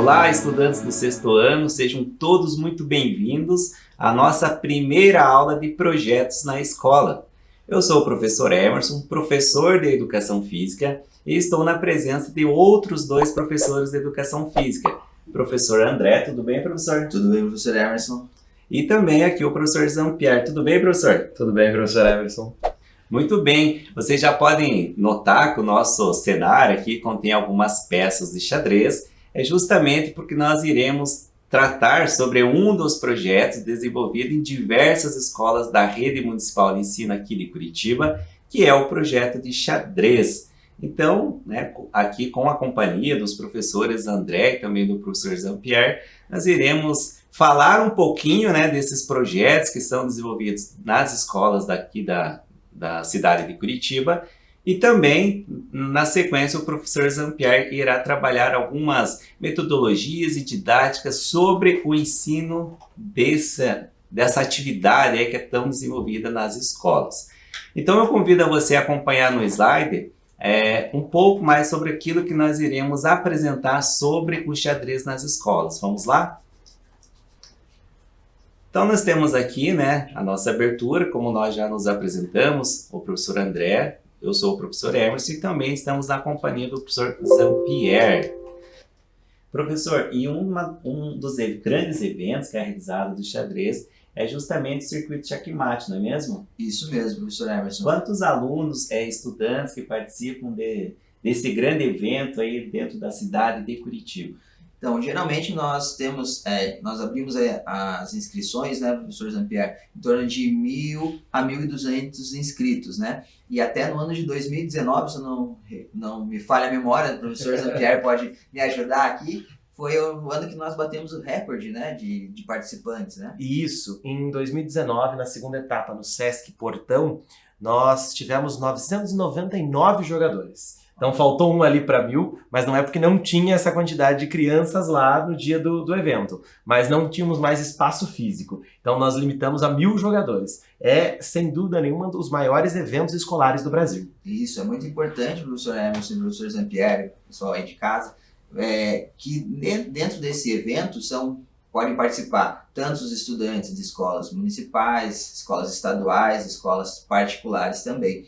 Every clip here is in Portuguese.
Olá, estudantes do sexto ano, sejam todos muito bem-vindos à nossa primeira aula de projetos na escola. Eu sou o professor Emerson, professor de Educação Física, e estou na presença de outros dois professores de Educação Física. Professor André, tudo bem, professor? Tudo bem, professor Emerson? E também aqui o professor Jean-Pierre. Tudo bem, professor? Tudo bem, professor Emerson. Muito bem, vocês já podem notar que o nosso cenário aqui contém algumas peças de xadrez, é justamente porque nós iremos tratar sobre um dos projetos desenvolvido em diversas escolas da Rede Municipal de Ensino aqui de Curitiba, que é o projeto de xadrez. Então, aqui com a companhia dos professores André e também do professor Jean-Pierre, nós iremos falar um pouquinho desses projetos que são desenvolvidos nas escolas daqui da cidade de Curitiba, e também, na sequência, o professor Jean-Pierre irá trabalhar algumas metodologias e didáticas sobre o ensino dessa atividade aí que é tão desenvolvida nas escolas. Então eu convido a você a acompanhar no slide um pouco mais sobre aquilo que nós iremos apresentar sobre o xadrez nas escolas. Vamos lá? Então nós temos aqui a nossa abertura, como nós já nos apresentamos, o professor André, eu sou o professor Emerson e também estamos na companhia do professor Jean-Pierre. Professor, e um dos grandes eventos que é realizado do xadrez é justamente o circuito Checkmate, não é mesmo? Isso mesmo, professor Emerson. Quantos alunos, estudantes que participam desse grande evento aí dentro da cidade de Curitiba? Então, geralmente nós abrimos as inscrições, professor Jean-Pierre, em torno de 1.000 a 1.200 inscritos, E até no ano de 2019, se não me falha a memória, o professor Jean-Pierre pode me ajudar aqui, foi o ano que nós batemos o recorde, de participantes, Isso, em 2019, na segunda etapa no Sesc Portão, nós tivemos 999 jogadores. Então faltou um ali para 1.000, mas não é porque não tinha essa quantidade de crianças lá no dia do evento, mas não tínhamos mais espaço físico. Então nós limitamos a 1.000 jogadores. É, sem dúvida nenhuma, um dos maiores eventos escolares do Brasil. Isso, é muito importante, professor Emerson e professor Jean-Pierre, pessoal aí de casa, que dentro desse evento podem participar tanto os estudantes de escolas municipais, escolas estaduais, escolas particulares também,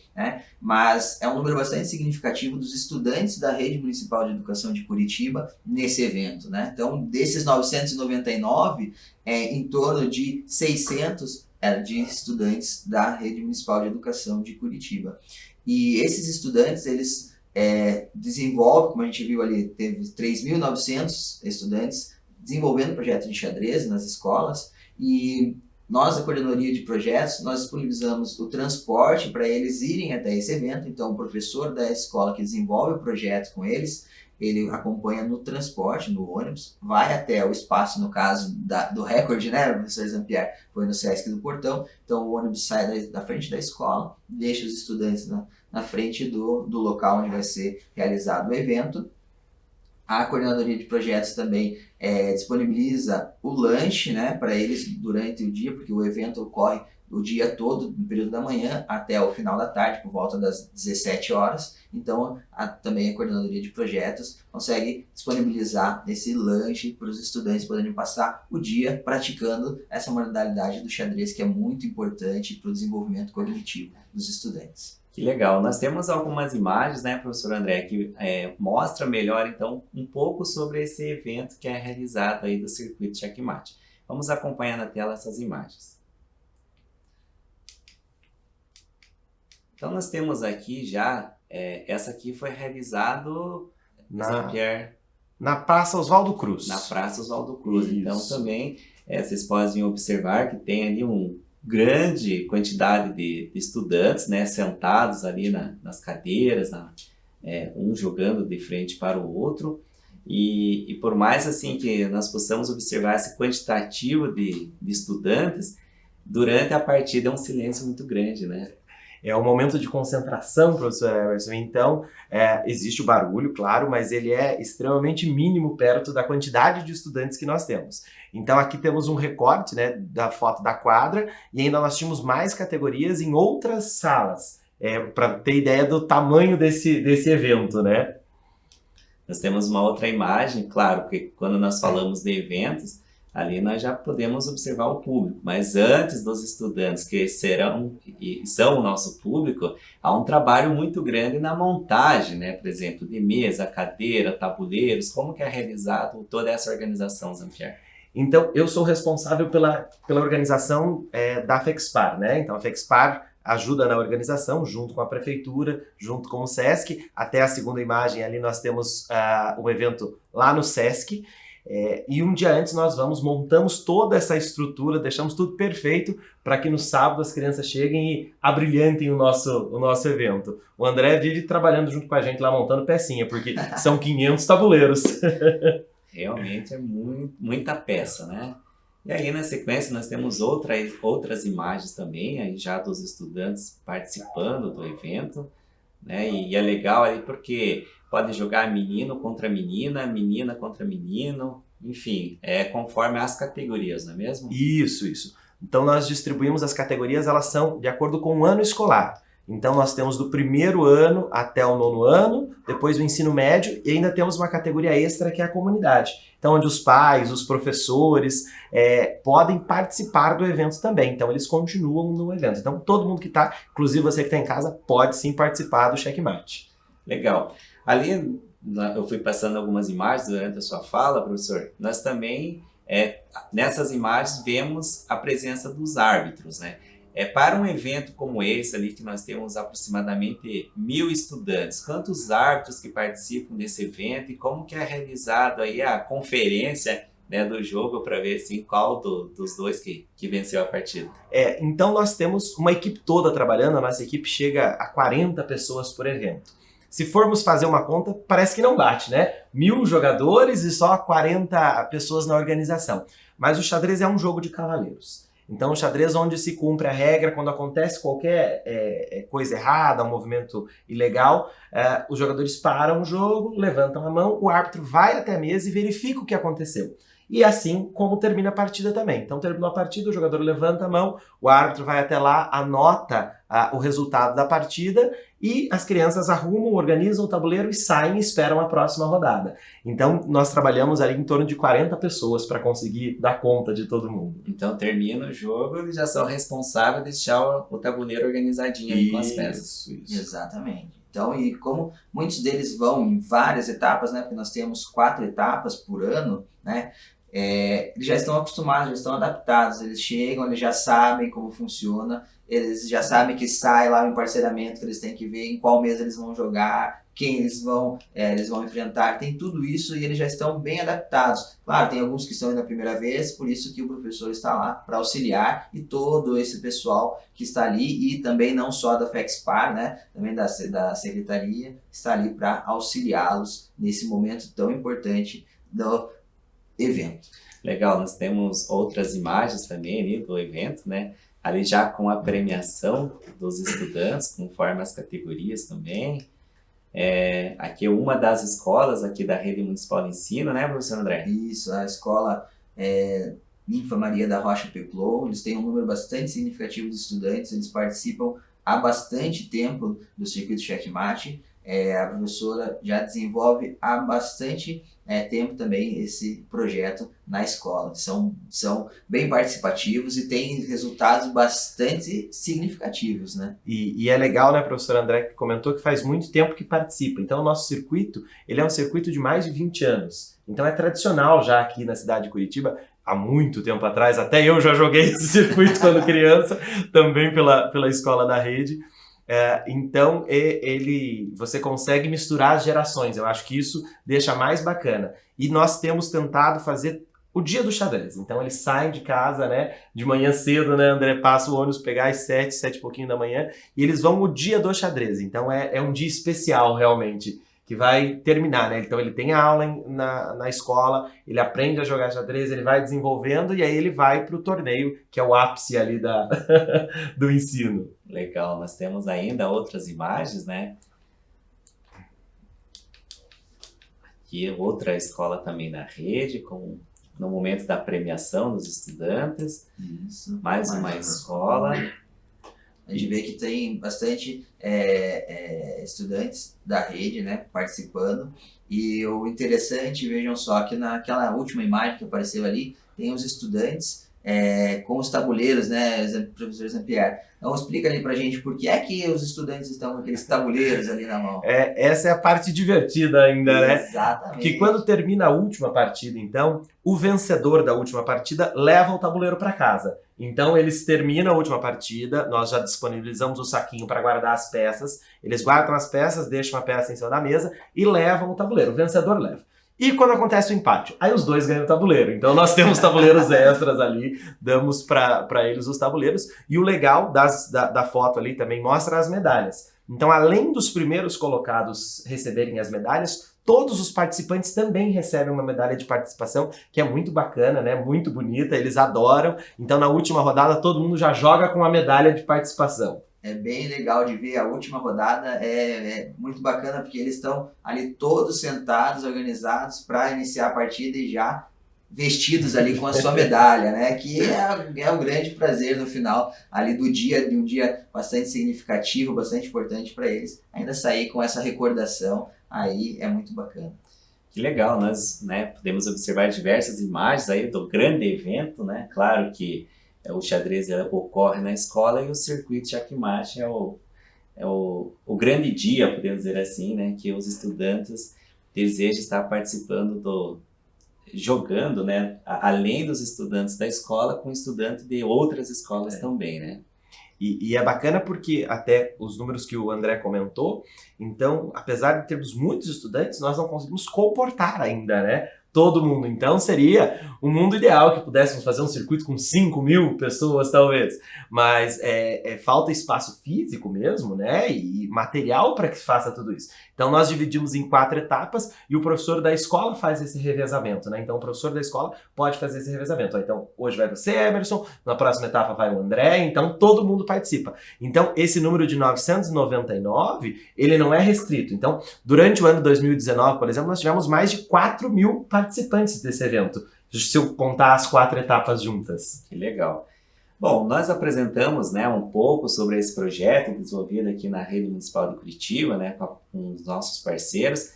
Mas é um número bastante significativo dos estudantes da Rede Municipal de Educação de Curitiba nesse evento, Então, desses 999, em torno de 600 de estudantes da Rede Municipal de Educação de Curitiba. E esses estudantes, eles desenvolvem, como a gente viu ali, teve 3.900 estudantes desenvolvendo projetos de xadrez nas escolas, e nós, da coordenadoria de projetos, nós disponibilizamos o transporte para eles irem até esse evento. Então, o professor da escola que desenvolve o projeto com eles, ele acompanha no transporte, no ônibus, vai até o espaço, no caso do recorde, professor Jean-Pierre, foi no Sesc do Portão. Então, o ônibus sai da frente da escola, deixa os estudantes na frente do local onde vai ser realizado o evento. A coordenadoria de projetos também disponibiliza o lanche para eles durante o dia, porque o evento ocorre o dia todo, no período da manhã até o final da tarde, por volta das 17 horas. Então, também a coordenadoria de projetos consegue disponibilizar esse lanche para os estudantes poderem passar o dia praticando essa modalidade do xadrez, que é muito importante para o desenvolvimento cognitivo dos estudantes. Que legal, nós temos algumas imagens, professor André, que mostra melhor, então, um pouco sobre esse evento que é realizado aí do circuito Checkmate. Vamos acompanhar na tela essas imagens. Então, nós temos aqui já, essa aqui foi realizado na Praça Oswaldo Cruz. Na Praça Oswaldo Cruz. Isso. Então, também, vocês podem observar que tem ali grande quantidade de estudantes, sentados ali nas cadeiras, um jogando de frente para o outro, e por mais assim que nós possamos observar esse quantitativo de estudantes, durante a partida é um silêncio muito grande, É um momento de concentração, professor Emerson. Então, existe o barulho, claro, mas ele é extremamente mínimo perto da quantidade de estudantes que nós temos. Então, aqui temos um recorte da foto da quadra, e ainda nós tínhamos mais categorias em outras salas, para ter ideia do tamanho desse evento, Nós temos uma outra imagem, claro, porque quando nós falamos de eventos, ali nós já podemos observar o público, mas antes dos estudantes que serão e são o nosso público, há um trabalho muito grande na montagem, né? Por exemplo, de mesa, cadeira, tabuleiros, como que é realizado toda essa organização, Zampier? Então, eu sou responsável pela organização da FEXPAR, né? Então, a FEXPAR ajuda na organização, junto com a prefeitura, junto com o SESC. Até a segunda imagem ali nós temos o evento lá no SESC. E um dia antes nós montamos toda essa estrutura, deixamos tudo perfeito para que no sábado as crianças cheguem e abrilhantem o nosso evento. O André vive trabalhando junto com a gente lá montando pecinha, porque são 500 tabuleiros. Realmente é muita peça, né? E aí, na sequência, nós temos outras imagens também, aí já dos estudantes participando do evento, né? E é legal aí porque pode jogar menino contra menina, menina contra menino, enfim, conforme as categorias, não é mesmo? Isso. Então nós distribuímos as categorias, elas são de acordo com o ano escolar. Então nós temos do primeiro ano até o 9º ano, depois o ensino médio e ainda temos uma categoria extra que é a comunidade. Então onde os pais, os professores podem participar do evento também. Então eles continuam no evento. Então todo mundo que está, inclusive você que está em casa, pode sim participar do Checkmate. Legal. Ali eu fui passando algumas imagens durante a sua fala, professor. Nós também, nessas imagens, vemos a presença dos árbitros, né? Para um evento como esse ali, que nós temos aproximadamente 1000 estudantes, quantos árbitros que participam desse evento e como que é realizado aí a conferência, né, do jogo para ver assim, qual dos dois que venceu a partida? Então nós temos uma equipe toda trabalhando, a nossa equipe chega a 40 pessoas por evento. Se formos fazer uma conta, parece que não bate, né? 1000 jogadores e só 40 pessoas na organização. Mas o xadrez é um jogo de cavaleiros. Então, o xadrez onde se cumpre a regra, quando acontece qualquer coisa errada, um movimento ilegal, os jogadores param o jogo, levantam a mão, o árbitro vai até a mesa e verifica o que aconteceu. E assim como termina a partida também. Então, terminou a partida, o jogador levanta a mão, o árbitro vai até lá, anota o resultado da partida e as crianças arrumam, organizam o tabuleiro e saem e esperam a próxima rodada. Então, nós trabalhamos ali em torno de 40 pessoas para conseguir dar conta de todo mundo. Então, termina o jogo, eles já são responsáveis de deixar o tabuleiro organizadinho aí com as peças. Isso. Exatamente. Então, e como muitos deles vão em várias etapas, né? Porque nós temos 4 etapas por ano, né? Eles já estão acostumados, já estão adaptados, eles chegam, eles já sabem como funciona, eles já sabem que sai lá o emparceramento, que eles têm que ver em qual mesa eles vão jogar, quem eles vão enfrentar, tem tudo isso e eles já estão bem adaptados. Claro, tem alguns que estão indo a primeira vez, por isso que o professor está lá para auxiliar e todo esse pessoal que está ali, e também não só da FEXPAR, né, também da secretaria, está ali para auxiliá-los nesse momento tão importante do evento. Legal, nós temos outras imagens também ali do evento, né? Ali já com a premiação dos estudantes, conforme as categorias também. Aqui é uma das escolas aqui da Rede Municipal de Ensino, né, professor André? Isso, a escola Ninfa Maria da Rocha Peplou, eles têm um número bastante significativo de estudantes, eles participam há bastante tempo do circuito Checkmate. A professora já desenvolve há bastante tempo também esse projeto na escola. São bem participativos e têm resultados bastante significativos, né? E é legal, né, professor André, que comentou que faz muito tempo que participa. Então o nosso circuito, ele é um circuito de mais de 20 anos. Então é tradicional já aqui na cidade de Curitiba, há muito tempo atrás, até eu já joguei esse circuito quando criança, também pela escola da rede. Então você consegue misturar as gerações, eu acho que isso deixa mais bacana. E nós temos tentado fazer o dia do xadrez, então eles saem de casa, né, de manhã cedo, né, André, passa o ônibus pegar às 7 e pouquinho da manhã, e eles vão o dia do xadrez, então é um dia especial realmente, que vai terminar, né? Então ele tem aula na escola, ele aprende a jogar xadrez, ele vai desenvolvendo e aí ele vai para o torneio, que é o ápice ali do ensino. Legal, nós temos ainda outras imagens, né? Aqui outra escola também da rede, no momento da premiação dos estudantes. Isso. Mais uma escola. A gente vê que tem bastante estudantes da rede, né, participando. E o interessante, vejam só, que naquela última imagem que apareceu ali, tem os estudantes com os tabuleiros, né, professor Jean-Pierre. Então explica ali pra gente por que é que os estudantes estão com aqueles tabuleiros ali na mão. Essa é a parte divertida ainda, né? Exatamente. Porque quando termina a última partida, então, o vencedor da última partida leva o tabuleiro para casa. Então, eles terminam a última partida, nós já disponibilizamos o saquinho para guardar as peças, eles guardam as peças, deixam a peça em cima da mesa e levam o tabuleiro. O vencedor leva. E quando acontece o empate? Aí os dois ganham o tabuleiro. Então nós temos tabuleiros extras ali, damos para eles os tabuleiros. E o legal da foto ali também mostra as medalhas. Então, além dos primeiros colocados receberem as medalhas, todos os participantes também recebem uma medalha de participação, que é muito bacana, né? Muito bonita, eles adoram. Então, na última rodada, todo mundo já joga com a medalha de participação. É bem legal de ver, a última rodada é muito bacana, porque eles estão ali todos sentados, organizados para iniciar a partida e já vestidos ali com a sua medalha, né? Que é o grande prazer no final ali do dia, de um dia bastante significativo, bastante importante para eles. Ainda sair com essa recordação aí é muito bacana. Que legal, nós, né, podemos observar diversas imagens aí do grande evento, né? Claro que o xadrez ocorre na escola e o circuito Checkmate é o grande dia, podemos dizer assim, né? Que os estudantes desejam estar participando jogando, né? Além dos estudantes da escola, com estudantes de outras escolas também, né? E é bacana porque até os números que o André comentou, então, apesar de termos muitos estudantes, nós não conseguimos comportar ainda, né? Todo mundo. Então seria um mundo ideal que pudéssemos fazer um circuito com 5.000 pessoas, talvez. Mas falta espaço físico mesmo, né? E material para que faça tudo isso. Então nós dividimos em 4 etapas e o professor da escola faz esse revezamento, né? Então o professor da escola pode fazer esse revezamento. Então hoje vai você, Emerson, na próxima etapa vai o André, então todo mundo participa. Então esse número de 999, ele não é restrito. Então durante o ano 2019, por exemplo, nós tivemos mais de 4.000 participantes desse evento, se eu contar as 4 etapas juntas. Que legal. Bom, nós apresentamos, né, um pouco sobre esse projeto desenvolvido aqui na Rede Municipal de Curitiba, né, com os nossos parceiros,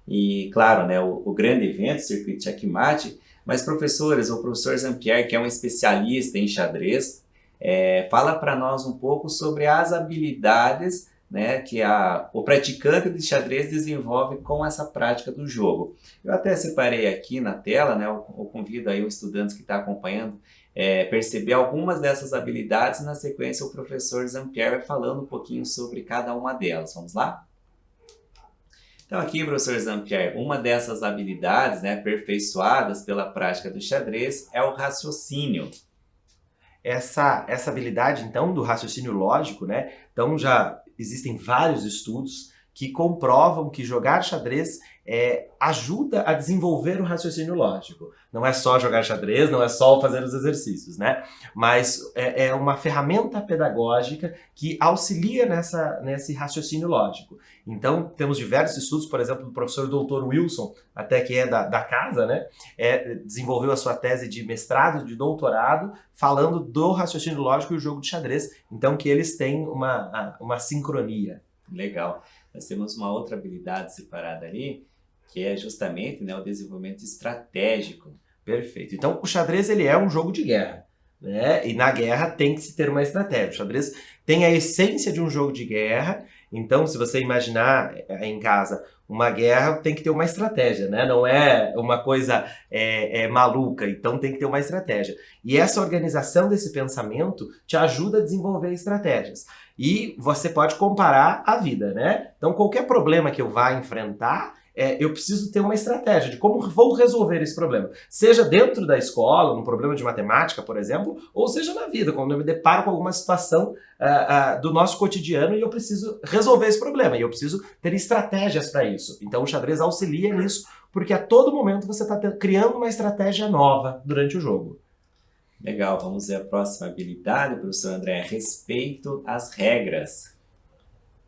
e claro, né, o grande evento, o Circuito Checkmate, mas professores, o professor Jean-Pierre, que é um especialista em xadrez, fala para nós um pouco sobre as habilidades, né, que o praticante de xadrez desenvolve com essa prática do jogo. Eu até separei aqui na tela, né, eu convido aí os estudantes que estão acompanhando perceber algumas dessas habilidades. Na sequência o professor Jean-Pierre vai falando um pouquinho sobre cada uma delas. Vamos lá? Então aqui, professor Jean-Pierre, uma dessas habilidades, né, aperfeiçoadas pela prática do xadrez é o raciocínio. Essa habilidade, então, do raciocínio lógico, né? Então já existem vários estudos que comprovam que jogar xadrez ajuda a desenvolver o raciocínio lógico. Não é só jogar xadrez, não é só fazer os exercícios, né? Mas é uma ferramenta pedagógica que auxilia nesse raciocínio lógico. Então, temos diversos estudos, por exemplo, do professor Dr. Wilson, até que é da casa, né? Desenvolveu a sua tese de mestrado, de doutorado, falando do raciocínio lógico e o jogo de xadrez. Então, que eles têm uma sincronia. Legal. Nós temos uma outra habilidade separada ali, que é justamente, né, o desenvolvimento estratégico. Perfeito. Então, o xadrez ele é um jogo de guerra, né? E na guerra tem que se ter uma estratégia. O xadrez tem a essência de um jogo de guerra. Então, se você imaginar em casa uma guerra, tem que ter uma estratégia, né? Não é uma coisa maluca, então tem que ter uma estratégia. E essa organização desse pensamento te ajuda a desenvolver estratégias. E você pode comparar a vida, né? Então, qualquer problema que eu vá enfrentar, eu preciso ter uma estratégia de como vou resolver esse problema. Seja dentro da escola, um problema de matemática, por exemplo, ou seja na vida, quando eu me deparo com alguma situação do nosso cotidiano e eu preciso resolver esse problema. E eu preciso ter estratégias para isso. Então o xadrez auxilia nisso, porque a todo momento você está criando uma estratégia nova durante o jogo. Legal, vamos ver a próxima habilidade, professor André, respeito às regras.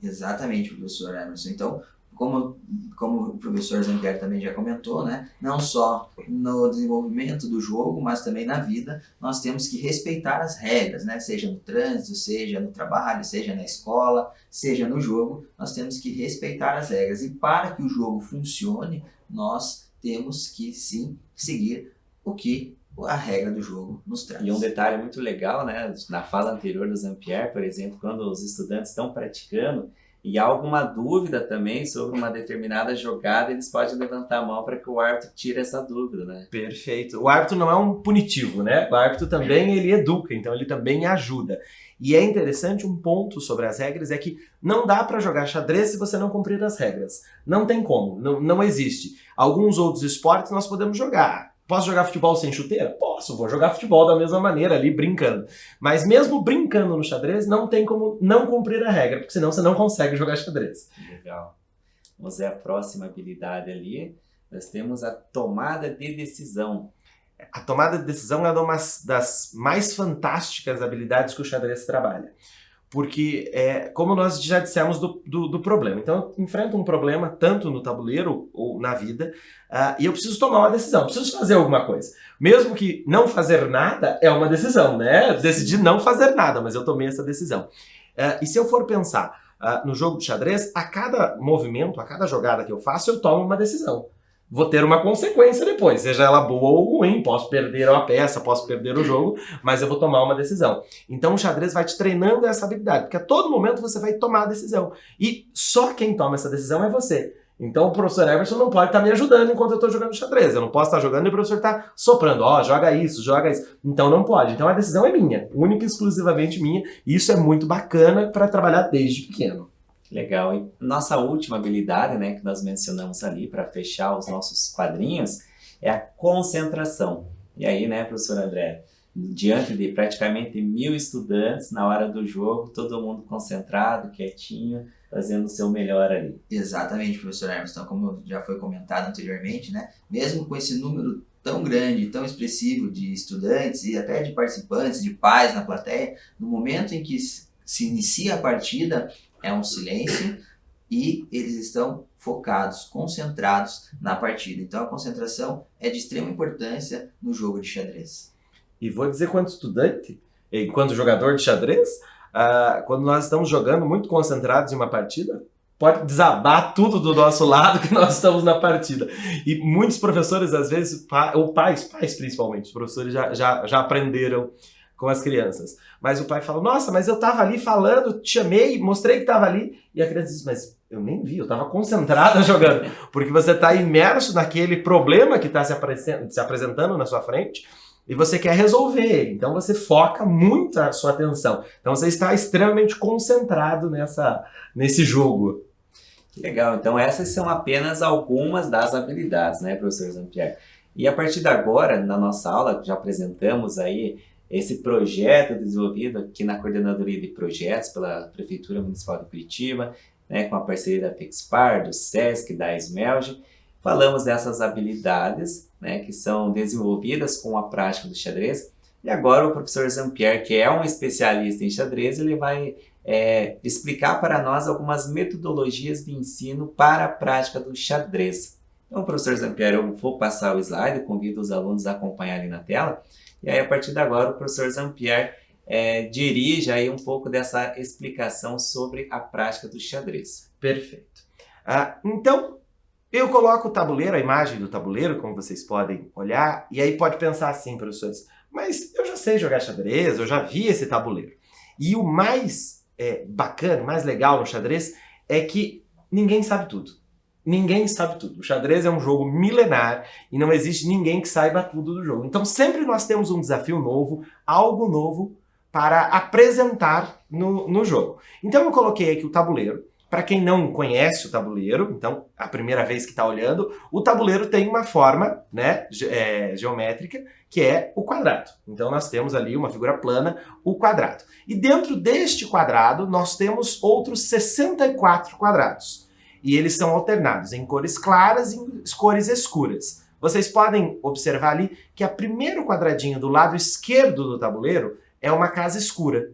Exatamente, professor Emerson. Então, como o professor Zampieri também já comentou, né, não só no desenvolvimento do jogo, mas também na vida, nós temos que respeitar as regras, né, seja no trânsito, seja no trabalho, seja na escola, seja no jogo, nós temos que respeitar as regras. E para que o jogo funcione, nós temos que sim seguir o que a regra do jogo nos traz. E um detalhe muito legal, né, na fala anterior do Zampieri, por exemplo, quando os estudantes estão praticando, e há alguma dúvida também sobre uma determinada jogada, eles podem levantar a mão para que o árbitro tire essa dúvida, né? Perfeito. O árbitro não é um punitivo, né? O árbitro também ele educa, então ele também ajuda. E é interessante um ponto sobre as regras, é que não dá para jogar xadrez se você não cumprir as regras. Não tem como, não existe. Alguns outros esportes nós podemos jogar. Posso jogar futebol sem chuteira? Posso, vou jogar futebol da mesma maneira ali, brincando. Mas mesmo brincando no xadrez, não tem como não cumprir a regra, porque senão você não consegue jogar xadrez. Legal. Vamos ver a próxima habilidade ali. Nós temos a tomada de decisão. A tomada de decisão é uma das mais fantásticas habilidades que o xadrez trabalha. Porque, como nós já dissemos do problema. Então, eu enfrento um problema tanto no tabuleiro ou na vida, e eu preciso tomar uma decisão, preciso fazer alguma coisa. Mesmo que não fazer nada é uma decisão, né? Decidi não fazer nada, mas eu tomei essa decisão. E se eu for pensar no jogo de xadrez, a cada movimento, a cada jogada que eu faço, eu tomo uma decisão. Vou ter uma consequência depois, seja ela boa ou ruim, posso perder uma peça, posso perder o jogo, mas eu vou tomar uma decisão. Então o xadrez vai te treinando essa habilidade, porque a todo momento você vai tomar a decisão. E só quem toma essa decisão é você. Então o professor Everson não pode estar me ajudando enquanto eu estou jogando xadrez. Eu não posso estar jogando e o professor está soprando, joga isso, joga isso. Então não pode. Então a decisão é minha, única e exclusivamente minha, e isso é muito bacana para trabalhar desde pequeno. Legal. E nossa última habilidade, né, que nós mencionamos ali para fechar os nossos quadrinhos, é a concentração. E aí, né, professor André, diante de praticamente 1000 estudantes, na hora do jogo, todo mundo concentrado, quietinho, fazendo o seu melhor ali. Exatamente, professor Hermes. Então, como já foi comentado anteriormente, né, mesmo com esse número tão grande, tão expressivo de estudantes e até de participantes, de pais na plateia, no momento em que se inicia a partida, é um silêncio e eles estão focados, concentrados na partida. Então a concentração é de extrema importância no jogo de xadrez. E vou dizer quanto estudante, enquanto jogador de xadrez, quando nós estamos jogando muito concentrados em uma partida, pode desabar tudo do nosso lado que nós estamos na partida. E muitos professores, às vezes, ou pais principalmente, os professores já aprenderam com as crianças. Mas o pai fala, nossa, mas eu estava ali falando, te chamei, mostrei que estava ali. E a criança diz, mas eu nem vi, eu estava concentrada jogando. Porque você está imerso naquele problema que está se apresentando na sua frente e você quer resolver. Então você foca muito a sua atenção. Então você está extremamente concentrado nesse jogo. Legal, então essas são apenas algumas das habilidades, né, professor Zampieri? E a partir de agora, na nossa aula, já apresentamos aí esse projeto desenvolvido aqui na Coordenadoria de Projetos pela Prefeitura Municipal de Curitiba, né, com a parceria da FEXPAR, do SESC, da SMELG. Falamos dessas habilidades, né, que são desenvolvidas com a prática do xadrez. E agora o professor Zampieri, que é um especialista em xadrez, ele vai explicar para nós algumas metodologias de ensino para a prática do xadrez. Então, professor Zampieri, eu vou passar o slide, convido os alunos a acompanharem na tela. E aí, a partir de agora, o professor Zampieri dirige aí um pouco dessa explicação sobre a prática do xadrez. Perfeito. Então, eu coloco o tabuleiro, a imagem do tabuleiro, como vocês podem olhar, e aí pode pensar assim, professores, mas eu já sei jogar xadrez, eu já vi esse tabuleiro. E o mais bacana, mais legal no xadrez é que ninguém sabe tudo. Ninguém sabe tudo. O xadrez é um jogo milenar e não existe ninguém que saiba tudo do jogo. Então sempre nós temos um desafio novo, algo novo para apresentar no jogo. Então eu coloquei aqui o tabuleiro. Para quem não conhece o tabuleiro, então a primeira vez que está olhando, o tabuleiro tem uma forma, né, geométrica, que é o quadrado. Então nós temos ali uma figura plana, o quadrado. E dentro deste quadrado nós temos outros 64 quadrados. E eles são alternados em cores claras e em cores escuras. Vocês podem observar ali que o primeiro quadradinho do lado esquerdo do tabuleiro é uma casa escura.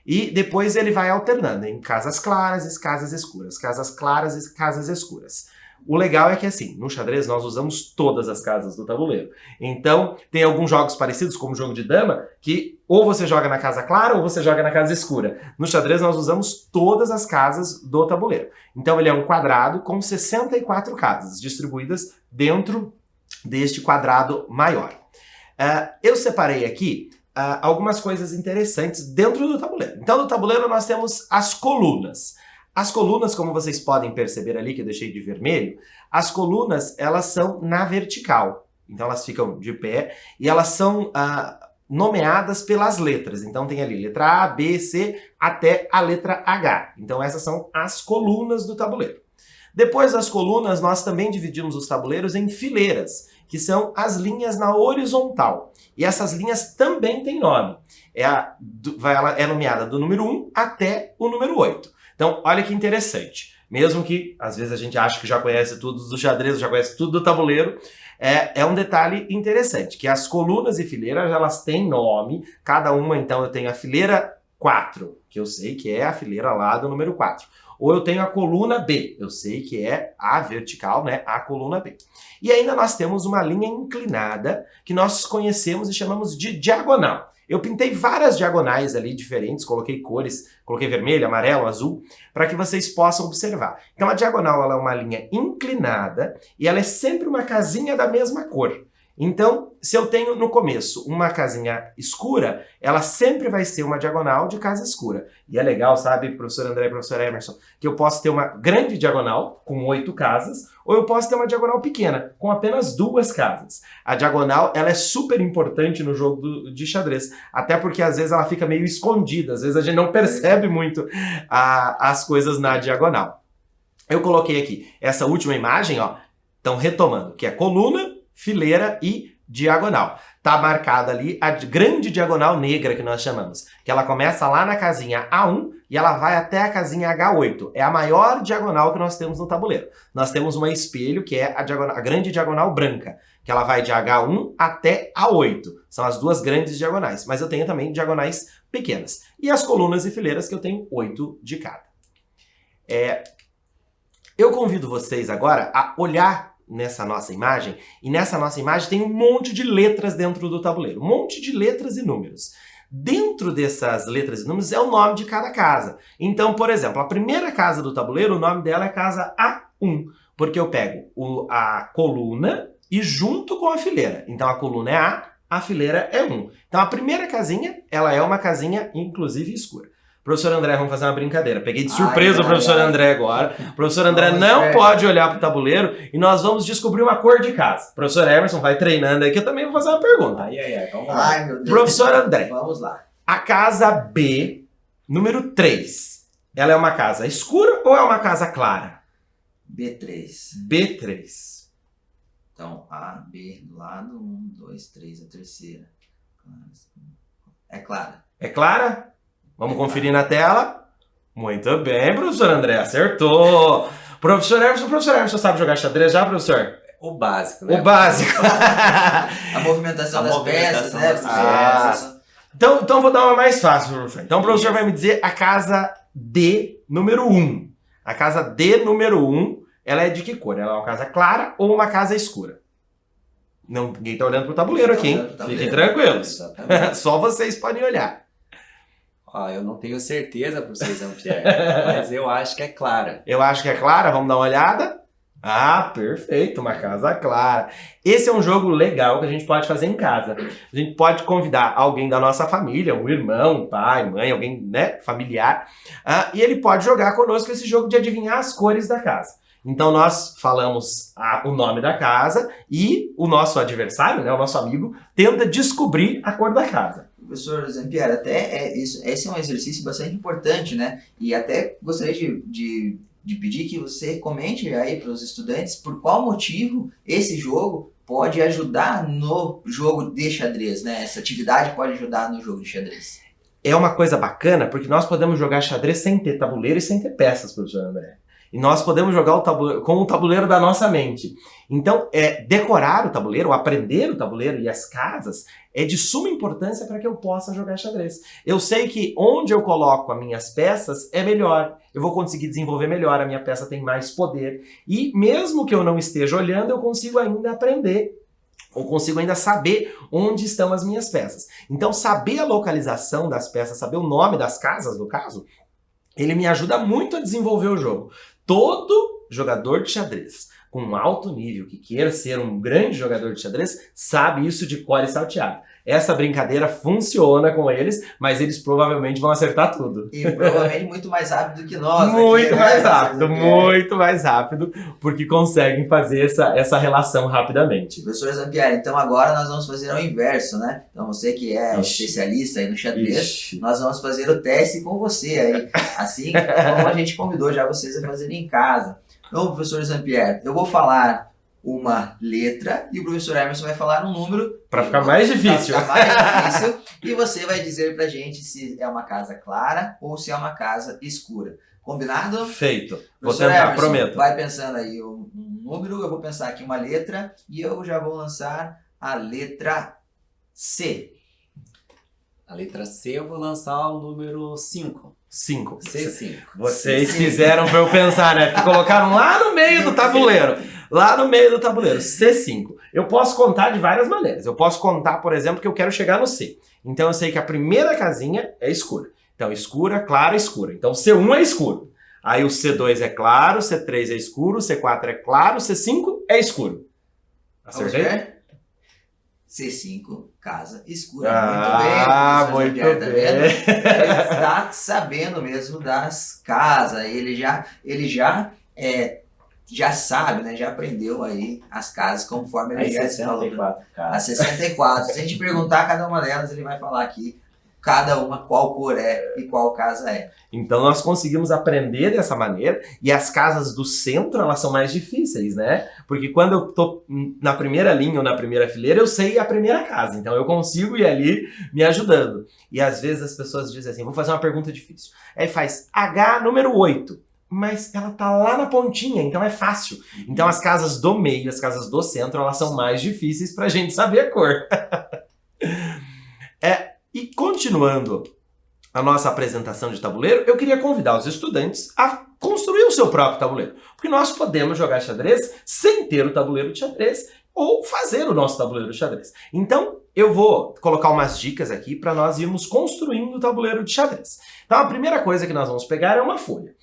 E depois ele vai alternando em casas claras e casas escuras, casas claras e casas escuras. O legal é que, assim, no xadrez nós usamos todas as casas do tabuleiro. Então, tem alguns jogos parecidos, como o jogo de dama, que ou você joga na casa clara ou você joga na casa escura. No xadrez nós usamos todas as casas do tabuleiro. Então, ele é um quadrado com 64 casas distribuídas dentro deste quadrado maior. Eu separei aqui algumas coisas interessantes dentro do tabuleiro. Então, no tabuleiro nós temos as colunas. As colunas, como vocês podem perceber ali, que eu deixei de vermelho, as colunas, elas são na vertical. Então, elas ficam de pé e elas são nomeadas pelas letras. Então, tem ali letra A, B, C, até a letra H. Então, essas são as colunas do tabuleiro. Depois das colunas, nós também dividimos os tabuleiros em fileiras, que são as linhas na horizontal. E essas linhas também têm nome. Ela é nomeada do número 1 até o número 8. Então, olha que interessante. Mesmo que, às vezes, a gente acha que já conhece tudo do xadrez, já conhece tudo do tabuleiro, é um detalhe interessante, que as colunas e fileiras, elas têm nome, cada uma, então, eu tenho a fileira 4, que eu sei que é a fileira lá do número 4. Ou eu tenho a coluna B, eu sei que é a vertical, né, a coluna B. E ainda nós temos uma linha inclinada, que nós conhecemos e chamamos de diagonal. Eu pintei várias diagonais ali diferentes, coloquei cores, coloquei vermelho, amarelo, azul, para que vocês possam observar. Então a diagonal ela é uma linha inclinada e ela é sempre uma casinha da mesma cor. Então, se eu tenho no começo uma casinha escura, ela sempre vai ser uma diagonal de casa escura. E é legal, sabe, professor André e professor Emerson, que eu posso ter uma grande diagonal com 8 casas, ou eu posso ter uma diagonal pequena, com apenas 2 casas. A diagonal, ela é super importante no jogo de xadrez, até porque às vezes ela fica meio escondida, às vezes a gente não percebe muito as coisas na diagonal. Eu coloquei aqui essa última imagem, ó, então retomando, que é coluna, fileira e diagonal. Tá marcada ali a grande diagonal negra que nós chamamos, que ela começa lá na casinha A1 e ela vai até a casinha H8. É a maior diagonal que nós temos no tabuleiro. Nós temos uma espelho, que é a grande diagonal branca, que ela vai de H1 até A8. São as duas grandes diagonais, mas eu tenho também diagonais pequenas. E as colunas e fileiras, que eu tenho 8 de cada. Eu convido vocês agora a olhar nessa nossa imagem, e nessa nossa imagem tem um monte de letras dentro do tabuleiro, um monte de letras e números. Dentro dessas letras e números é o nome de cada casa. Então, por exemplo, a primeira casa do tabuleiro, o nome dela é casa A1, porque eu pego a coluna e junto com a fileira. Então a coluna é A fileira é 1. Então a primeira casinha, ela é uma casinha, inclusive, escura. Professor André, vamos fazer uma brincadeira. Peguei de surpresa o professor André agora. O professor André não pode olhar para o tabuleiro e nós vamos descobrir uma cor de casa. O professor Emerson vai treinando aí que eu também vou fazer uma pergunta. Vamos lá. Ai, meu Deus. Professor André, vamos lá. A casa B, número 3, ela é uma casa escura ou é uma casa clara? B3. B3. Então, A, B do lado, 1, 2, 3, a terceira. É clara. É clara? Vamos conferir na tela? Muito bem, professor André, acertou! Professor Emerson sabe jogar xadrez já, professor? O básico, né? O básico. A movimentação das peças, né? Então vou dar uma mais fácil, professor. Então o professor vai me dizer a casa D número 1. A casa D número 1, ela é de que cor? Ela é uma casa clara ou uma casa escura? Não, ninguém está olhando para o tabuleiro aqui, hein? Fiquem tranquilos. Só vocês podem olhar. Eu não tenho certeza, professor Jean-Pierre, mas eu acho que é clara. Eu acho que é clara, vamos dar uma olhada? Ah, perfeito, uma casa clara. Esse é um jogo legal que a gente pode fazer em casa. A gente pode convidar alguém da nossa família, um irmão, um pai, mãe, alguém, né, familiar, e ele pode jogar conosco esse jogo de adivinhar as cores da casa. Então nós falamos o nome da casa e o nosso adversário, né, o nosso amigo, tenta descobrir a cor da casa. Professor Jean-Pierre, até esse é um exercício bastante importante, né? E até gostaria de pedir que você comente aí para os estudantes por qual motivo esse jogo pode ajudar no jogo de xadrez, né? Essa atividade pode ajudar no jogo de xadrez. É uma coisa bacana porque nós podemos jogar xadrez sem ter tabuleiro e sem ter peças, professor André. E nós podemos jogar o tabuleiro, com o tabuleiro da nossa mente. Então, decorar o tabuleiro, aprender o tabuleiro e as casas é de suma importância para que eu possa jogar xadrez. Eu sei que onde eu coloco as minhas peças é melhor. Eu vou conseguir desenvolver melhor, a minha peça tem mais poder. E mesmo que eu não esteja olhando, eu consigo ainda aprender. Eu consigo ainda saber onde estão as minhas peças. Então, saber a localização das peças, saber o nome das casas, no caso, ele me ajuda muito a desenvolver o jogo. Todo jogador de xadrez com um alto nível, que queira ser um grande jogador de xadrez, sabe isso de cor e salteado. Essa brincadeira funciona com eles, mas eles provavelmente vão acertar tudo. E provavelmente muito mais rápido que nós. Muito aqui, mais né? rápido, muito mais rápido, porque conseguem fazer essa relação rapidamente. Professor Zampieri, então agora nós vamos fazer ao inverso, né? Então você que é o especialista aí no xadrez, nós vamos fazer o teste com você aí, assim como a gente convidou já vocês a fazerem em casa. Então, professor Zampieri, eu vou falar uma letra e o professor Emerson vai falar um número. Para ficar mais difícil. Para ficar mais difícil. E você vai dizer pra gente se é uma casa clara ou se é uma casa escura. Combinado? Feito. Vou Professor tentar, Emerson, prometo. vai pensando aí um número, eu vou pensar aqui uma letra e eu já vou lançar a letra C. A letra C eu vou lançar o número 5. 5. C5. Vocês C5. fizeram pra eu pensar, né? Porque colocaram lá no meio do tabuleiro. Lá no meio do tabuleiro. C5. Eu posso contar de várias maneiras. Eu posso contar, por exemplo, que eu quero chegar no C. Então eu sei que a primeira casinha é escura. Então escura, clara, escura. Então C1 é escuro. Aí o C2 é claro, C3 é escuro, C4 é claro, C5 é escuro. Acertei? Vamos ver? C5, casa escura. Muito bem. Tá vendo? Ele está sabendo mesmo das casas. Ele já sabe, né? Já aprendeu aí as casas conforme ele já falou. 64 casas. As 64. Se a gente perguntar cada uma delas, ele vai falar aqui cada uma qual cor é e qual casa é. Então nós conseguimos aprender dessa maneira, e as casas do centro, elas são mais difíceis, né? Porque quando eu tô na primeira linha ou na primeira fileira, eu sei a primeira casa, então eu consigo ir ali me ajudando. E às vezes as pessoas dizem assim, vou fazer uma pergunta difícil. Aí faz H número 8, mas ela tá lá na pontinha, então é fácil. Então as casas do meio, as casas do centro, elas são mais difíceis pra gente saber a cor. E continuando a nossa apresentação de tabuleiro, eu queria convidar os estudantes a construir o seu próprio tabuleiro. Porque nós podemos jogar xadrez sem ter o tabuleiro de xadrez ou fazer o nosso tabuleiro de xadrez. Então, eu vou colocar umas dicas aqui para nós irmos construindo o tabuleiro de xadrez. Então, a primeira coisa que nós vamos pegar é uma folha.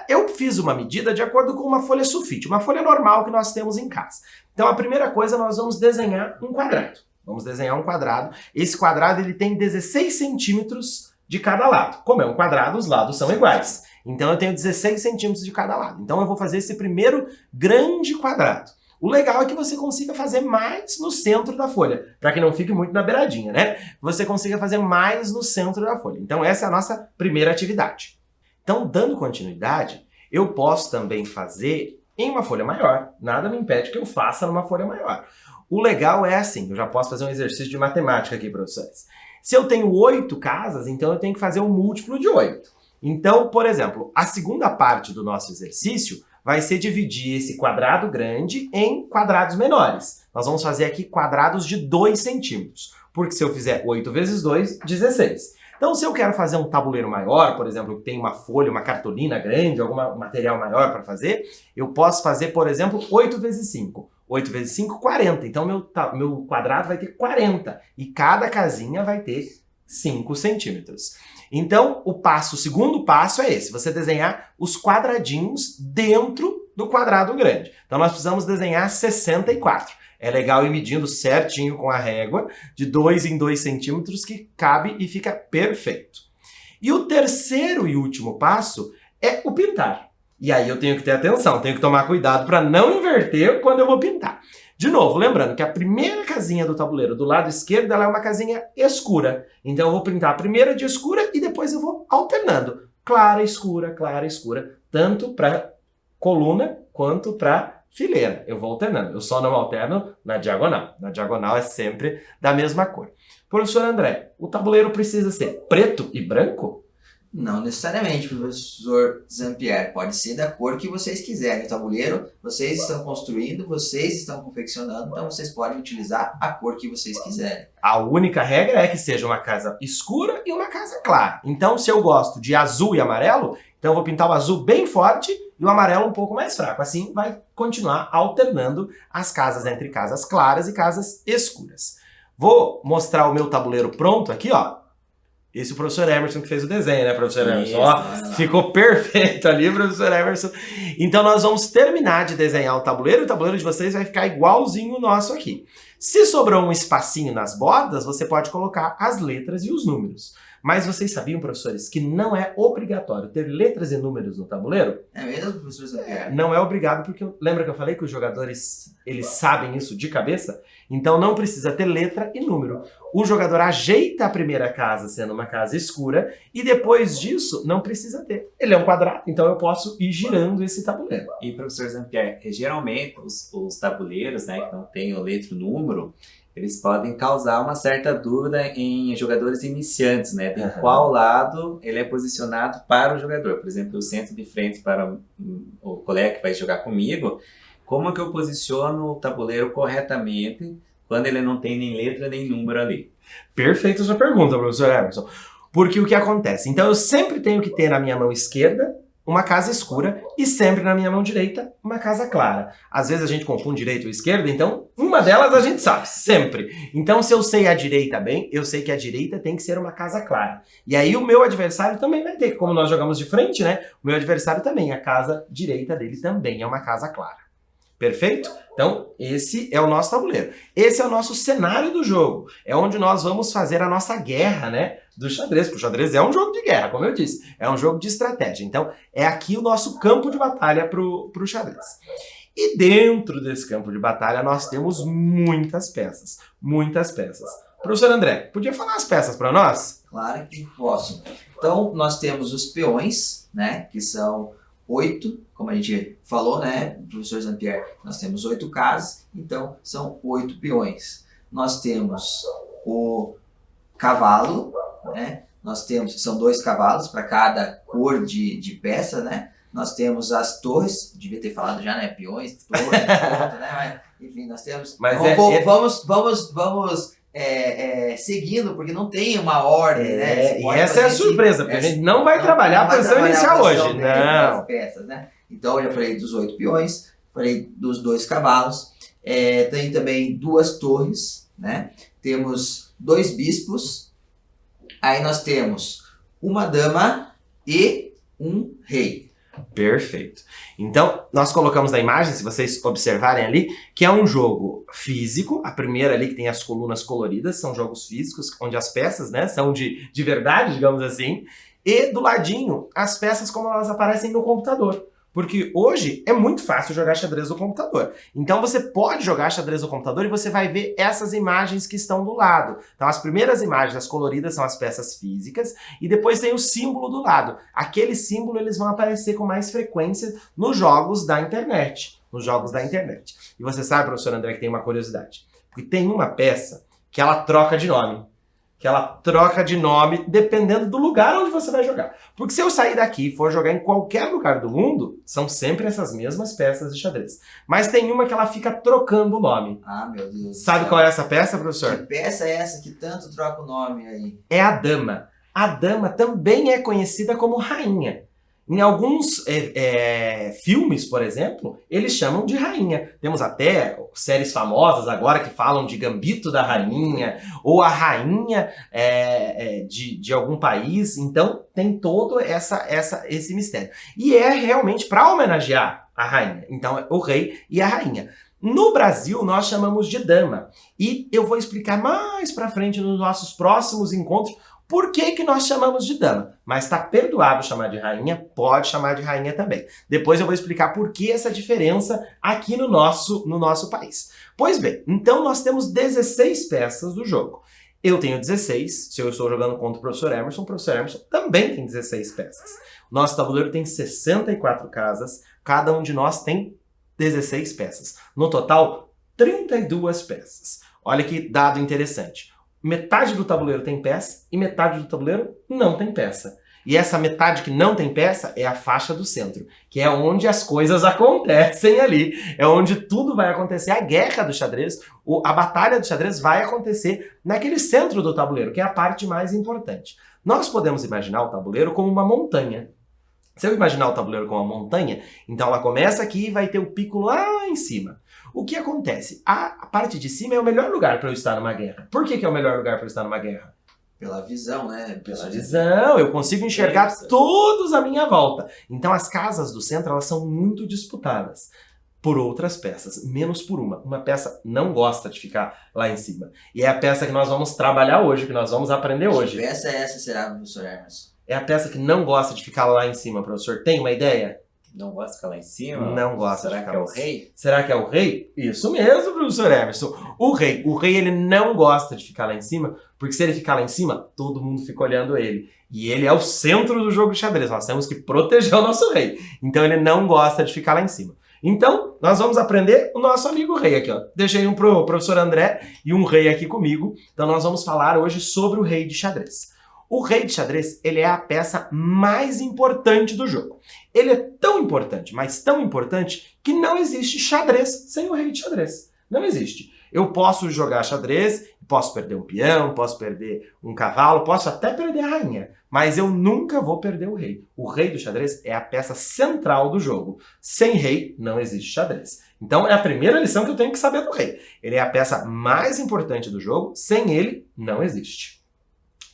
Eu fiz uma medida de acordo com uma folha sulfite, uma folha normal que nós temos em casa. Então, a primeira coisa, nós vamos desenhar um quadrado. Vamos desenhar um quadrado. Esse quadrado ele tem 16 centímetros de cada lado. Como é um quadrado, os lados são iguais. Então eu tenho 16 centímetros de cada lado. Então eu vou fazer esse primeiro grande quadrado. O legal é que você consiga fazer mais no centro da folha, para que não fique muito na beiradinha, né? Você consiga fazer mais no centro da folha. Então essa é a nossa primeira atividade. Então, dando continuidade, eu posso também fazer em uma folha maior. Nada me impede que eu faça numa folha maior. O legal é assim, eu já posso fazer um exercício de matemática aqui, professores. Se eu tenho 8 casas, então eu tenho que fazer um múltiplo de 8. Então, por exemplo, a segunda parte do nosso exercício vai ser dividir esse quadrado grande em quadrados menores. Nós vamos fazer aqui quadrados de 2 centímetros, porque se eu fizer 8 vezes 2, 16. Então, se eu quero fazer um tabuleiro maior, por exemplo, que tem uma folha, uma cartolina grande, algum material maior para fazer, eu posso fazer, por exemplo, 8 vezes 5. 8 vezes 5, 40. Então, meu quadrado vai ter 40. E cada casinha vai ter 5 centímetros. Então, o segundo passo é esse. Você desenhar os quadradinhos dentro do quadrado grande. Então, nós precisamos desenhar 64. É legal ir medindo certinho com a régua, de 2 em 2 centímetros, que cabe e fica perfeito. E o terceiro e último passo é o pintar. E aí eu tenho que ter atenção, tenho que tomar cuidado para não inverter quando eu vou pintar. De novo, lembrando que a primeira casinha do tabuleiro do lado esquerdo ela é uma casinha escura. Então eu vou pintar a primeira de escura e depois eu vou alternando. Clara, escura, tanto para coluna quanto para fileira. Eu vou alternando. Eu só não alterno na diagonal. Na diagonal é sempre da mesma cor. Professor André, o tabuleiro precisa ser preto e branco? Não necessariamente, professor Zampieri. Pode ser da cor que vocês quiserem. O tabuleiro, vocês estão construindo, vocês estão confeccionando, então vocês podem utilizar a cor que vocês quiserem. A única regra é que seja uma casa escura e uma casa clara. Então, se eu gosto de azul e amarelo, então eu vou pintar o azul bem forte e o amarelo um pouco mais fraco. Assim vai continuar alternando as casas entre casas claras e casas escuras. Vou mostrar o meu tabuleiro pronto aqui, ó. Esse é o professor Emerson que fez o desenho, né, professor Emerson? Ó, ficou perfeito ali, professor Emerson. Então nós vamos terminar de desenhar o tabuleiro de vocês vai ficar igualzinho o nosso aqui. Se sobrou um espacinho nas bordas, você pode colocar as letras e os números. Mas vocês sabiam, professores, que não é obrigatório ter letras e números no tabuleiro? É mesmo, professor Zampieri? Não é obrigado, porque lembra que eu falei que os jogadores, eles sabem isso de cabeça? Então não precisa ter letra e número. O jogador ajeita a primeira casa sendo uma casa escura e depois disso não precisa ter. Ele é um quadrado, então eu posso ir girando esse tabuleiro. E, professor Zampieri, geralmente os tabuleiros, né, que não tem o letra e número, eles podem causar uma certa dúvida em jogadores iniciantes, né? De qual lado ele é posicionado para o jogador. Por exemplo, eu sento de frente para o colega que vai jogar comigo. Como é que eu posiciono o tabuleiro corretamente quando ele não tem nem letra nem número ali? Perfeita a sua pergunta, professor Emerson. Porque o que acontece? Então eu sempre tenho que ter na minha mão esquerda uma casa escura e sempre na minha mão direita uma casa clara. Às vezes a gente confunde direita ou esquerda, então uma delas a gente sabe, sempre. Então se eu sei a direita bem, eu sei que a direita tem que ser uma casa clara. E aí o meu adversário também vai ter, como nós jogamos de frente, né? O meu adversário também, a casa direita dele também é uma casa clara. Perfeito? Então, esse é o nosso tabuleiro. Esse é o nosso cenário do jogo. É onde nós vamos fazer a nossa guerra, né? Do xadrez. Porque o xadrez é um jogo de guerra, como eu disse. É um jogo de estratégia. Então, é aqui o nosso campo de batalha pro xadrez. E dentro desse campo de batalha, nós temos muitas peças. Muitas peças. Professor André, podia falar as peças para nós? Claro que posso. Então, nós temos os peões, né? Que são 8, como a gente falou, né, professor Zampieri, nós temos 8 casas, então são 8 peões. Nós temos o cavalo, né, nós temos, são 2 cavalos para cada cor de peça, né, nós temos as torres, devia ter falado já, né, peões, torres, ponta, né, mas, enfim, nós temos... Mas vamos seguindo, porque não tem uma ordem, né? E essa é a surpresa, porque a gente não vai trabalhar a posição inicial hoje. Não. Peças, né? Então, eu já falei dos 8 peões, falei dos 2 cavalos, tem também 2 torres, né? Temos 2 bispos, aí nós temos uma dama e um rei. Perfeito. Então, nós colocamos na imagem, se vocês observarem ali, que é um jogo físico. A primeira ali que tem as colunas coloridas, são jogos físicos, onde as peças, né, são de verdade, digamos assim. E do ladinho, as peças como elas aparecem no computador. Porque hoje é muito fácil jogar xadrez no computador. Então você pode jogar xadrez no computador e você vai ver essas imagens que estão do lado. Então as primeiras imagens, as coloridas, são as peças físicas e depois tem o símbolo do lado. Aquele símbolo eles vão aparecer com mais frequência nos jogos da internet. Nos jogos da internet. E você sabe, professor André, que tem uma curiosidade. Porque tem uma peça que ela troca de nome. Que ela troca de nome dependendo do lugar onde você vai jogar. Porque se eu sair daqui e for jogar em qualquer lugar do mundo, são sempre essas mesmas peças de xadrez. Mas tem uma que ela fica trocando o nome. Ah, meu Deus. Sabe qual é essa peça, professor? Que peça é essa que tanto troca o nome aí? É a dama. A dama também é conhecida como rainha. Em alguns filmes, por exemplo, eles chamam de rainha. Temos até séries famosas agora que falam de Gambito da Rainha, ou a rainha de algum país. Então, tem todo esse mistério. E é realmente para homenagear a rainha. Então, é o rei e a rainha. No Brasil, nós chamamos de dama. E eu vou explicar mais para frente nos nossos próximos encontros por que nós chamamos de dama. Mas está perdoado chamar de rainha, pode chamar de rainha também. Depois eu vou explicar por que essa diferença aqui no nosso país. Pois bem, então nós temos 16 peças do jogo. Eu tenho 16, se eu estou jogando contra o professor Emerson também tem 16 peças. Nosso tabuleiro tem 64 casas, cada um de nós tem 16 peças. No total, 32 peças. Olha que dado interessante. Metade do tabuleiro tem peça e metade do tabuleiro não tem peça. E essa metade que não tem peça é a faixa do centro, que é onde as coisas acontecem ali. É onde tudo vai acontecer. A guerra do xadrez, a batalha do xadrez vai acontecer naquele centro do tabuleiro, que é a parte mais importante. Nós podemos imaginar o tabuleiro como uma montanha. Se eu imaginar o tabuleiro como uma montanha, então ela começa aqui e vai ter o pico lá em cima. O que acontece? A parte de cima é o melhor lugar para eu estar numa guerra. Por que é o melhor lugar para eu estar numa guerra? Pela visão, né? Pela visão, eu consigo enxergar todos à minha volta. Então as casas do centro, elas são muito disputadas por outras peças, menos por uma. Uma peça não gosta de ficar lá em cima. E é a peça que nós vamos trabalhar hoje, que nós vamos aprender hoje. Que peça é essa, será, professor Emerson? É a peça que não gosta de ficar lá em cima, professor. Tem uma ideia? Não gosta de ficar lá em cima? Não gosta. Será que é o rei? Será que é o rei? Isso mesmo, professor Emerson. O rei ele não gosta de ficar lá em cima, porque se ele ficar lá em cima, todo mundo fica olhando ele. E ele é o centro do jogo de xadrez. Nós temos que proteger o nosso rei. Então ele não gosta de ficar lá em cima. Então, nós vamos aprender o nosso amigo rei aqui, ó. Deixei um pro professor André e um rei aqui comigo. Então nós vamos falar hoje sobre o rei de xadrez. O rei de xadrez, ele é a peça mais importante do jogo. Ele é tão importante, mas tão importante, que não existe xadrez sem o rei de xadrez. Não existe. Eu posso jogar xadrez, posso perder um peão, posso perder um cavalo, posso até perder a rainha, mas eu nunca vou perder o rei. O rei do xadrez é a peça central do jogo. Sem rei, não existe xadrez. Então é a primeira lição que eu tenho que saber do rei. Ele é a peça mais importante do jogo, sem ele, não existe.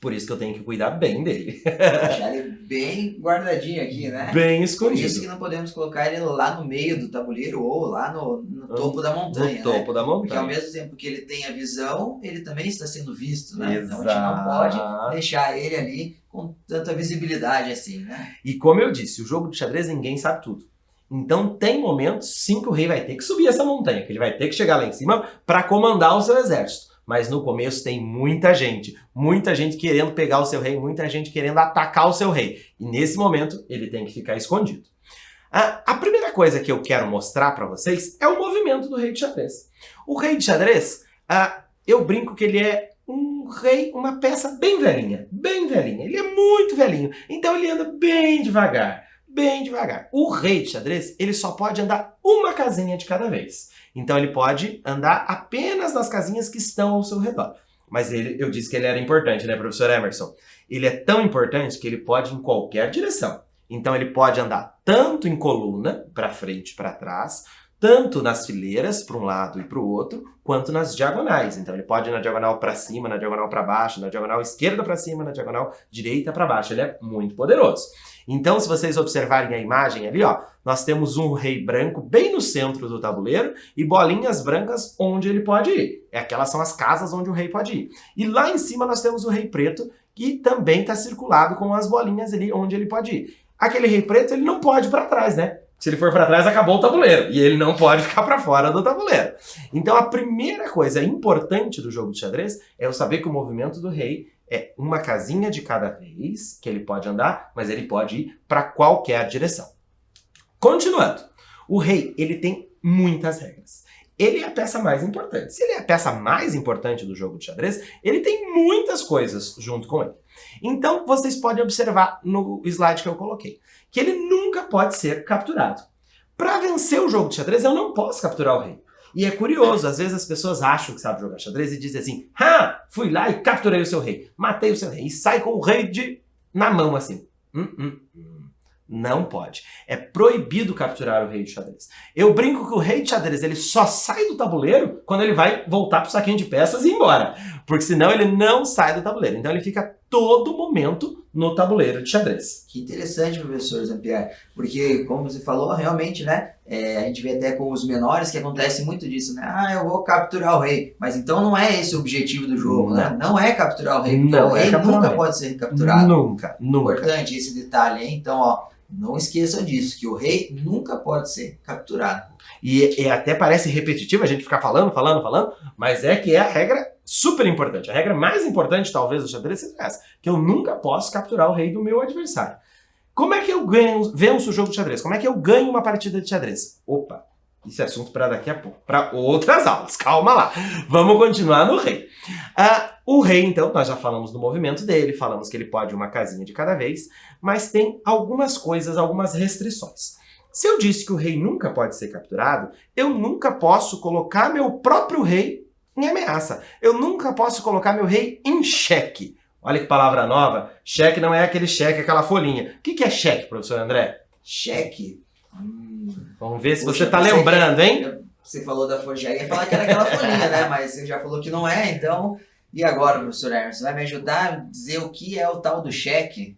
Por isso que eu tenho que cuidar bem dele. Deixar ele bem guardadinho aqui, né? Bem Por escondido. isso que não podemos colocar ele lá no meio do tabuleiro ou lá no topo da montanha, No topo da montanha. Porque ao mesmo tempo que ele tem a visão, ele também está sendo visto, né? Exato. Então a gente não pode deixar ele ali com tanta visibilidade assim, né? E como eu disse, o jogo de xadrez ninguém sabe tudo. Então tem momentos sim que o rei vai ter que subir essa montanha, que ele vai ter que chegar lá em cima para comandar o seu exército. Mas no começo tem muita gente querendo pegar o seu rei, muita gente querendo atacar o seu rei. E nesse momento ele tem que ficar escondido. A primeira coisa que eu quero mostrar para vocês é o movimento do rei de xadrez. O rei de xadrez, eu brinco que ele é um rei, uma peça bem velhinha, bem velhinha. Ele é muito velhinho, então ele anda bem devagar, bem devagar. O rei de xadrez, ele só pode andar uma casinha de cada vez. Então ele pode andar apenas nas casinhas que estão ao seu redor. Mas eu disse que ele era importante, né, professor Emerson? Ele é tão importante que ele pode ir em qualquer direção. Então ele pode andar tanto em coluna, para frente e para trás, tanto nas fileiras, para um lado e para o outro, quanto nas diagonais. Então ele pode ir na diagonal para cima, na diagonal para baixo, na diagonal esquerda para cima, na diagonal direita para baixo. Ele é muito poderoso. Então, se vocês observarem a imagem ali, ó, nós temos um rei branco bem no centro do tabuleiro e bolinhas brancas onde ele pode ir. Aquelas são as casas onde o rei pode ir. E lá em cima nós temos o rei preto, que também está circulado com as bolinhas ali onde ele pode ir. Aquele rei preto, ele não pode ir para trás, né? Se ele for para trás, acabou o tabuleiro. E ele não pode ficar para fora do tabuleiro. Então, a primeira coisa importante do jogo de xadrez é eu saber que o movimento do rei é uma casinha de cada vez que ele pode andar, mas ele pode ir para qualquer direção. Continuando, o rei, ele tem muitas regras. Ele é a peça mais importante. Se ele é a peça mais importante do jogo de xadrez, ele tem muitas coisas junto com ele. Então, vocês podem observar no slide que eu coloquei, que ele nunca pode ser capturado. Para vencer o jogo de xadrez, eu não posso capturar o rei. E é curioso, às vezes as pessoas acham que sabem jogar xadrez e dizem assim, fui lá e capturei o seu rei, matei o seu rei, e sai com o rei na mão assim. Não pode. É proibido capturar o rei de xadrez. Eu brinco que o rei de xadrez ele só sai do tabuleiro quando ele vai voltar pro saquinho de peças e ir embora. Porque senão ele não sai do tabuleiro. Então ele fica todo momento no tabuleiro de xadrez. Que interessante, professor Jean-Pierre. Porque, como você falou, realmente, né? A gente vê até com os menores que acontece muito disso, né? Eu vou capturar o rei. Mas então não é esse o objetivo do jogo, né? Não é capturar o rei. Porque o rei nunca pode ser capturado. Nunca. Importante esse detalhe, hein? Então, ó, não esqueçam disso, que o rei nunca pode ser capturado. E até parece repetitivo a gente ficar falando, mas é que é a regra super importante. A regra mais importante, talvez, do xadrez seja essa, que eu nunca posso capturar o rei do meu adversário. Como é que eu venço o jogo de xadrez? Como é que eu ganho uma partida de xadrez? Opa, Isso é assunto para daqui a pouco, para outras aulas. Calma lá. Vamos continuar no rei. O rei, então, nós já falamos do movimento dele, falamos que ele pode uma casinha de cada vez, mas tem algumas coisas, algumas restrições. Se eu disse que o rei nunca pode ser capturado, eu nunca posso colocar meu próprio rei em ameaça. Eu nunca posso colocar meu rei em xeque. Olha que palavra nova. Xeque não é aquele cheque, aquela folhinha. O que é xeque, professor André? Cheque. Vamos ver se Poxa, você tá lembrando, hein? Você falou da folha, já ia falar que era aquela folhinha, né? Mas você já falou que não é, então... E agora, professor Emerson, vai me ajudar a dizer o que é o tal do cheque?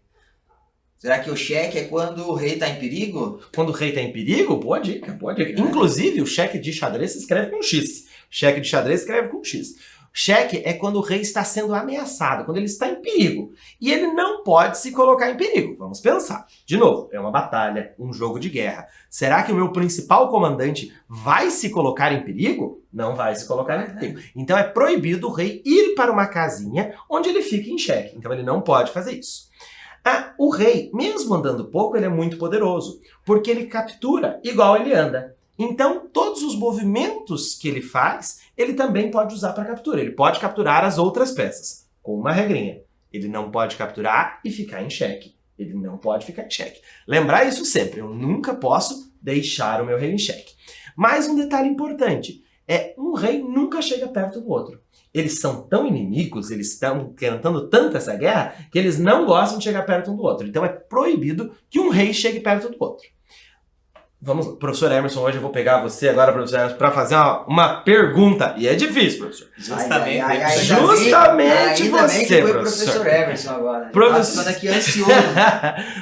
Será que o cheque é quando o rei está em perigo? Quando o rei está em perigo? Boa dica, boa dica. Inclusive, o cheque de xadrez se escreve com X. Cheque de xadrez se escreve com X. Cheque é quando o rei está sendo ameaçado, quando ele está em perigo. E ele não pode se colocar em perigo. Vamos pensar. De novo, é uma batalha, um jogo de guerra. Será que o meu principal comandante vai se colocar em perigo? Não vai se colocar em perigo. Então é proibido o rei ir para uma casinha onde ele fica em xeque. Então ele não pode fazer isso. O rei, mesmo andando pouco, ele é muito poderoso, porque ele captura igual ele anda. Então, todos os movimentos que ele faz, ele também pode usar para captura. Ele pode capturar as outras peças, com uma regrinha. Ele não pode capturar e ficar em xeque. Ele não pode ficar em xeque. Lembrar isso sempre, eu nunca posso deixar o meu rei em xeque. Mas um detalhe importante, um rei nunca chega perto do outro. Eles são tão inimigos, eles estão tentando tanto essa guerra, que eles não gostam de chegar perto um do outro. Então é proibido que um rei chegue perto do outro. Vamos, professor Emerson, hoje eu vou pegar você agora, professor Emerson, para fazer uma pergunta. E é difícil, professor. Justamente, Justamente ainda bem que você, foi professor. Professor Emerson agora. Professor... Tô aqui ansioso.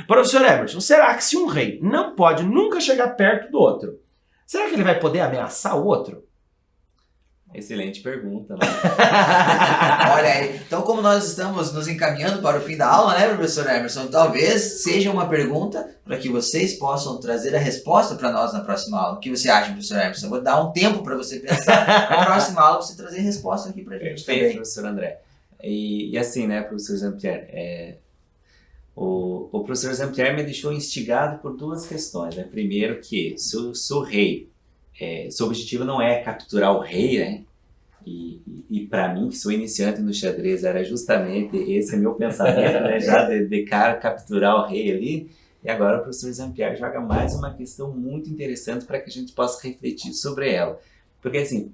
Professor Emerson, será que se um rei não pode nunca chegar perto do outro, será que ele vai poder ameaçar o outro? Excelente pergunta, né? Olha aí, então como nós estamos nos encaminhando para o fim da aula, né, professor Emerson, talvez seja uma pergunta para que vocês possam trazer a resposta para nós na próxima aula. O que você acha, professor Emerson? Eu vou dar um tempo para você pensar, na próxima aula você trazer resposta aqui para a gente também. Professor André. E assim, né, professor Jean-Pierre, o professor Jean-Pierre me deixou instigado por duas questões, né? Primeiro que se o rei, seu objetivo não é capturar o rei, né? E para mim, que sou iniciante no xadrez, era justamente esse meu pensamento, né? Já de cara capturar o rei ali. E agora o professor Jean-Pierre joga mais uma questão muito interessante para que a gente possa refletir sobre ela. Porque assim,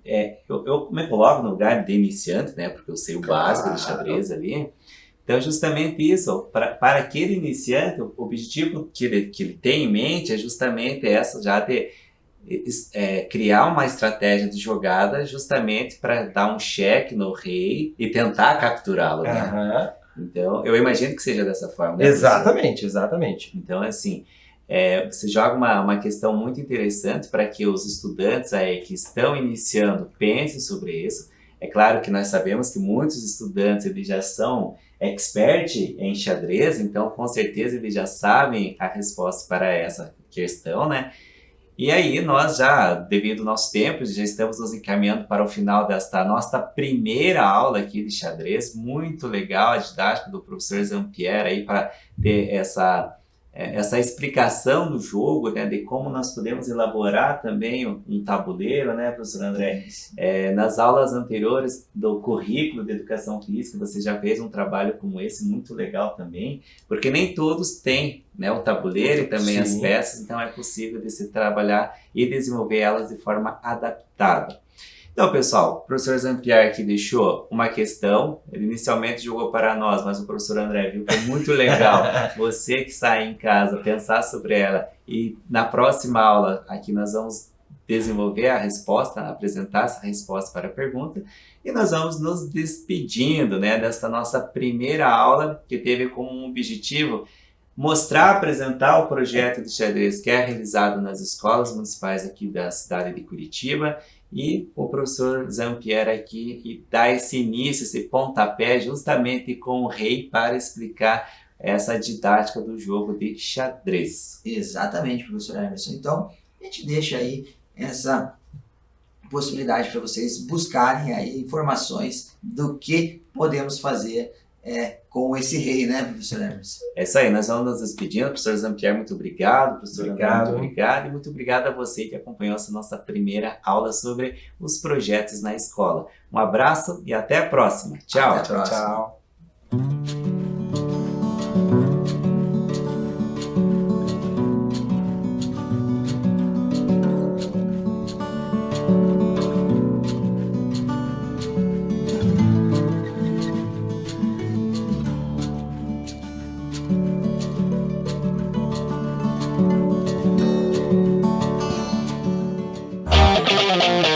eu me coloco no lugar de iniciante, né? Porque eu sei o básico do xadrez ali. Então, justamente isso, para aquele iniciante, o objetivo que ele tem em mente é justamente essa, já de criar uma estratégia de jogada justamente para dar um cheque no rei e tentar capturá-lo, né? Então, eu imagino que seja dessa forma, né? Exatamente, exatamente. Então, assim, você joga uma questão muito interessante para que os estudantes aí que estão iniciando pensem sobre isso. É claro que nós sabemos que muitos estudantes eles já são expert em xadrez, então com certeza eles já sabem a resposta para essa questão, né? E aí nós já, devido ao nosso tempo, já estamos nos encaminhando para o final desta nossa primeira aula aqui de xadrez. Muito legal a didática do professor Jean-Pierre aí para ter essa explicação do jogo, né, de como nós podemos elaborar também um tabuleiro, né, professor André? Nas aulas anteriores do currículo de educação física, você já fez um trabalho como esse, muito legal também, porque nem todos têm, né, o tabuleiro e também as peças, então é possível de se trabalhar e desenvolver elas de forma adaptada. Então, pessoal, o professor Jean-Pierre aqui deixou uma questão, ele inicialmente jogou para nós, mas o professor André viu que é muito legal você que está aí em casa pensar sobre ela e na próxima aula aqui nós vamos desenvolver a resposta, apresentar essa resposta para a pergunta e nós vamos nos despedindo, né, dessa nossa primeira aula que teve como objetivo apresentar o projeto de xadrez que é realizado nas escolas municipais aqui da cidade de Curitiba e o professor Jean-Pierre aqui dá esse início, esse pontapé justamente com o rei para explicar essa didática do jogo de xadrez. Exatamente, professor Emerson. Então, a gente deixa aí essa possibilidade para vocês buscarem aí informações do que podemos fazer com esse rei, né, professor Emerson? É isso aí, nós vamos nos despedindo. Professor Zampier, muito obrigado. Professor André, muito obrigado. E muito obrigado a você que acompanhou essa nossa primeira aula sobre os projetos na escola. Um abraço e até a próxima. Tchau. Até a próxima. Tchau. Thank you.